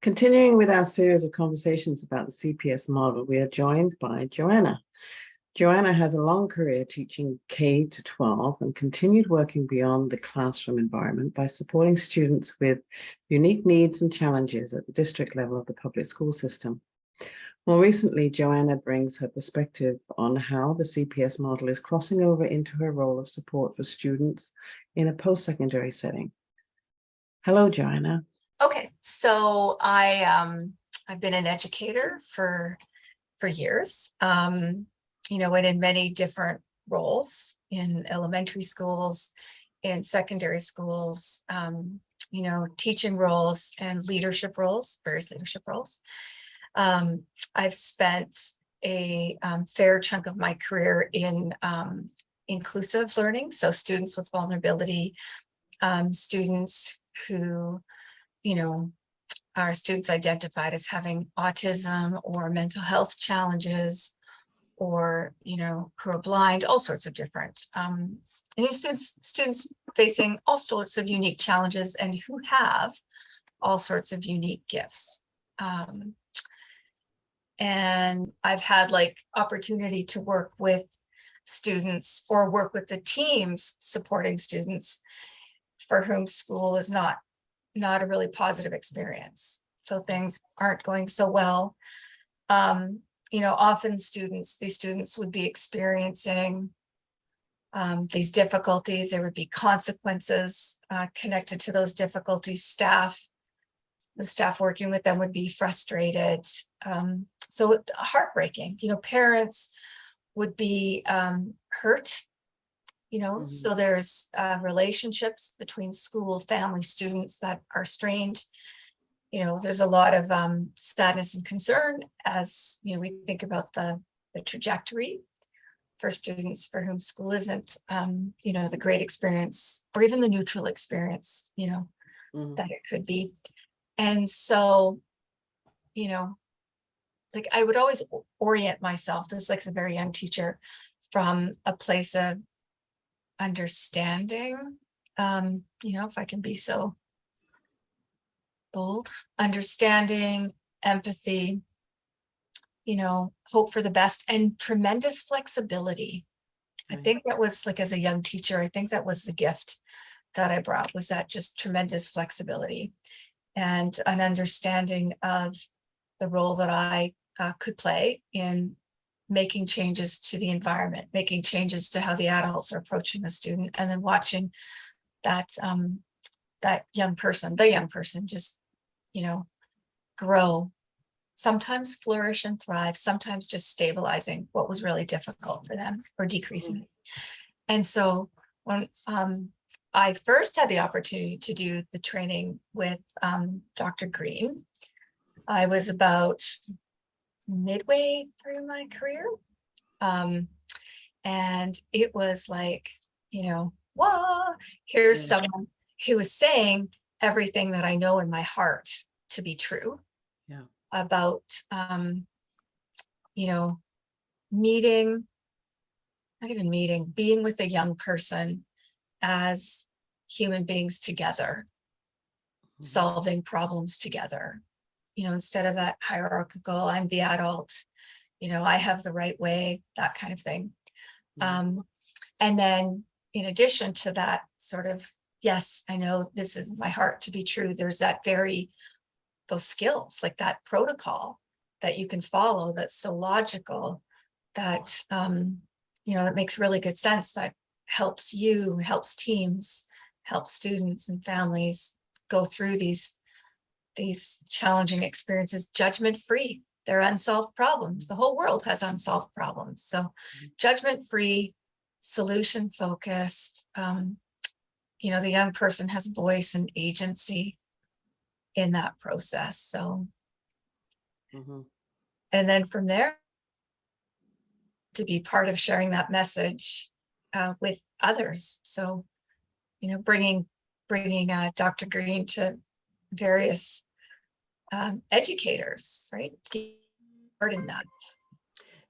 Continuing with our series of conversations about the CPS model, we are joined by Joanna. Joanna has a long career teaching K to 12 and continued working beyond the classroom environment by supporting students with unique needs and challenges at the district level of the public school system. More recently, Joanna brings her perspective on how the CPS model is crossing over into her role of support for students in a post-secondary setting. Hello, Joanna. Okay, so I've been an educator for years, and in many different roles in elementary schools, in secondary schools, teaching roles and leadership roles, various leadership roles. I've spent a fair chunk of my career in inclusive learning, so students with vulnerability, students who our students identified as having autism or mental health challenges, or who are blind, all sorts of different students facing all sorts of unique challenges and who have all sorts of unique gifts. And I've had opportunity to work with students or work with the teams supporting students for whom school is not a really positive experience. So things aren't going so well. Often these students would be experiencing these difficulties. There would be consequences connected to those difficulties. The staff working with them would be frustrated. So heartbreaking. Parents would be hurt. So there's relationships between school, family, students that are strained. There's a lot of sadness and concern as we think about the trajectory for students for whom school isn't the great experience or even the neutral experience that it could be. And so I would always orient myself, this is as a very young teacher, from a place of understanding, if I can be so bold, understanding, empathy, hope for the best, and tremendous flexibility. Right. I think that was as a young teacher, I think that was the gift that I brought, was that just tremendous flexibility and an understanding of the role that I could play in making changes to the environment, making changes to how the adults are approaching the student, and then watching that young person just, grow, sometimes flourish and thrive, sometimes just stabilizing what was really difficult for them or decreasing it. And so when I first had the opportunity to do the training with Dr. Green, I was about midway through my career. And it was wow, here's someone who is saying everything that I know in my heart to be true about, being with a young person as human beings together, solving problems together. Instead of that hierarchical, I'm the adult, I have the right way, that kind of thing. And then in addition to that sort of, yes, I know this is my heart to be true, there's those skills, that protocol that you can follow, that's so logical, that, that makes really good sense, that helps you, helps teams, helps students and families go through these challenging experiences judgment-free. They're unsolved problems. The whole world has unsolved problems. So judgment-free, solution-focused, the young person has voice and agency in that process. So, and then from there, to be part of sharing that message with others. So, bringing Dr. Green to various educators, right? Part in that.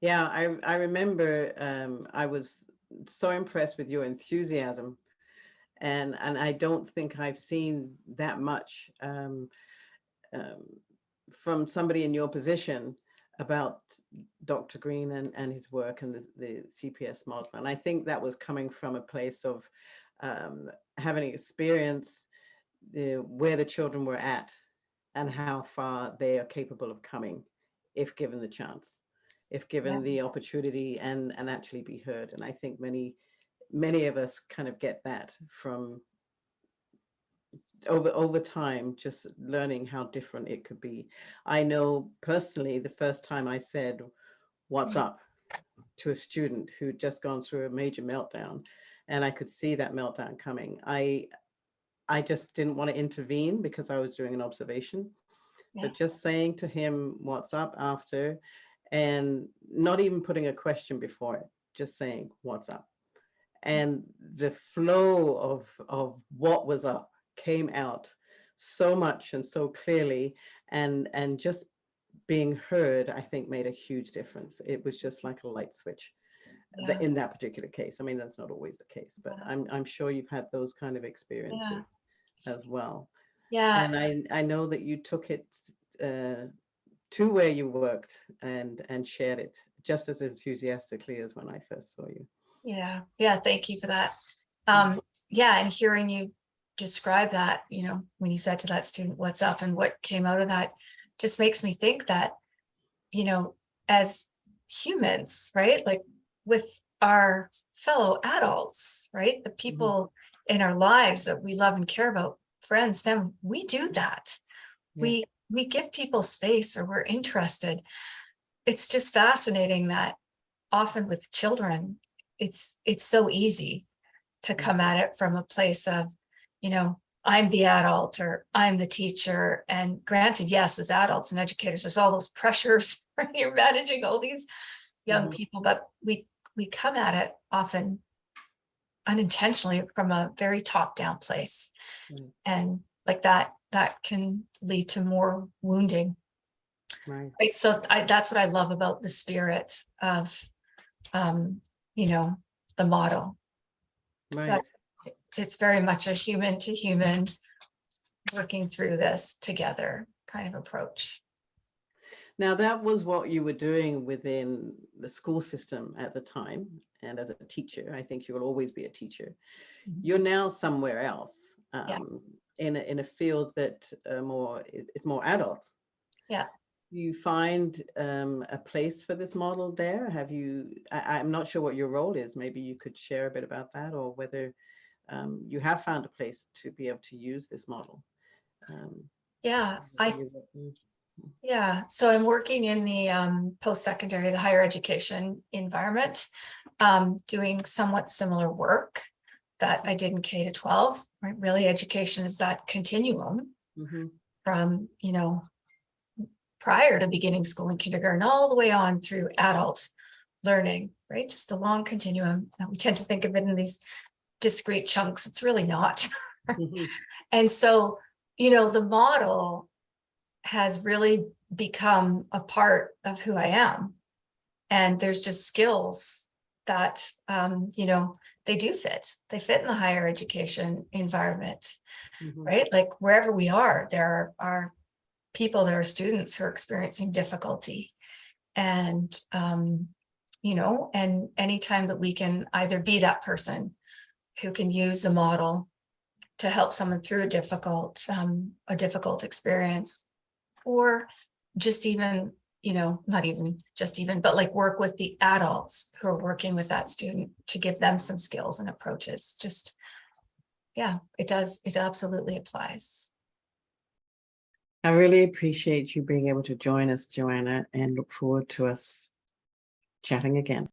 Yeah, I remember I was so impressed with your enthusiasm, and I don't think I've seen that much from somebody in your position about Dr. Green and his work and the CPS model. And I think that was coming from a place of having experience where the children were at and how far they are capable of coming if given the chance, if given the opportunity and actually be heard. And I think many of us kind of get that from over time, just learning how different it could be. I know personally, the first time I said, "What's up?" to a student who'd just gone through a major meltdown, and I could see that meltdown coming, I just didn't want to intervene because I was doing an observation, but just saying to him, "What's up?" after, and not even putting a question before it, just saying, "What's up?" And the flow of what was up came out so much and so clearly, and just being heard, I think, made a huge difference. It was just like a light switch in that particular case. I mean, that's not always the case, but I'm sure you've had those kind of experiences as well. Yeah. And I know that you took it to where you worked and shared it just as enthusiastically as when I first saw you. Yeah. Thank you for that. Yeah. And hearing you describe that, you know, when you said to that student, "What's up?" and what came out of that just makes me think that, you know, as humans, right, like with our fellow adults, right, the people in our lives that we love and care about, friends, family, we do that. We give people space, or we're interested. It's just fascinating that often with children, it's so easy to come at it from a place of, you know, I'm the adult or I'm the teacher. And granted, yes, as adults and educators, there's all those pressures, right? You're managing all these young people, but we come at it often unintentionally from a very top-down place. And like that can lead to more wounding. Right. So that's what I love about the spirit of, you know, the model. Right. It's very much a human to human working through this together kind of approach. Now, that was what you were doing within the school system at the time. And as a teacher, I think you will always be a teacher. You're now somewhere else, in a field that is more adult. Yeah. You find a place for this model there? Have you, I'm not sure what your role is. Maybe you could share a bit about that, or whether you have found a place to be able to use this model. So I'm working in the post-secondary, the higher education environment, doing somewhat similar work that I did in K-12. Right? Really, education is that continuum from, you know, prior to beginning school in kindergarten all the way on through adult learning, right? Just a long continuum. And we tend to think of it in these discrete chunks. It's really not. And so, you know, the model has really become a part of who I am. And there's just skills that, you know, they do fit. They fit in the higher education environment, right? Like wherever we are, there are people, there are students who are experiencing difficulty. And, you know, and anytime that we can either be that person who can use the model to help someone through a difficult experience, or just even, you know, not even just even, but like work with the adults who are working with that student to give them some skills and approaches. Just, yeah, it does. It absolutely applies. I really appreciate you being able to join us, Joanna, and look forward to us chatting again.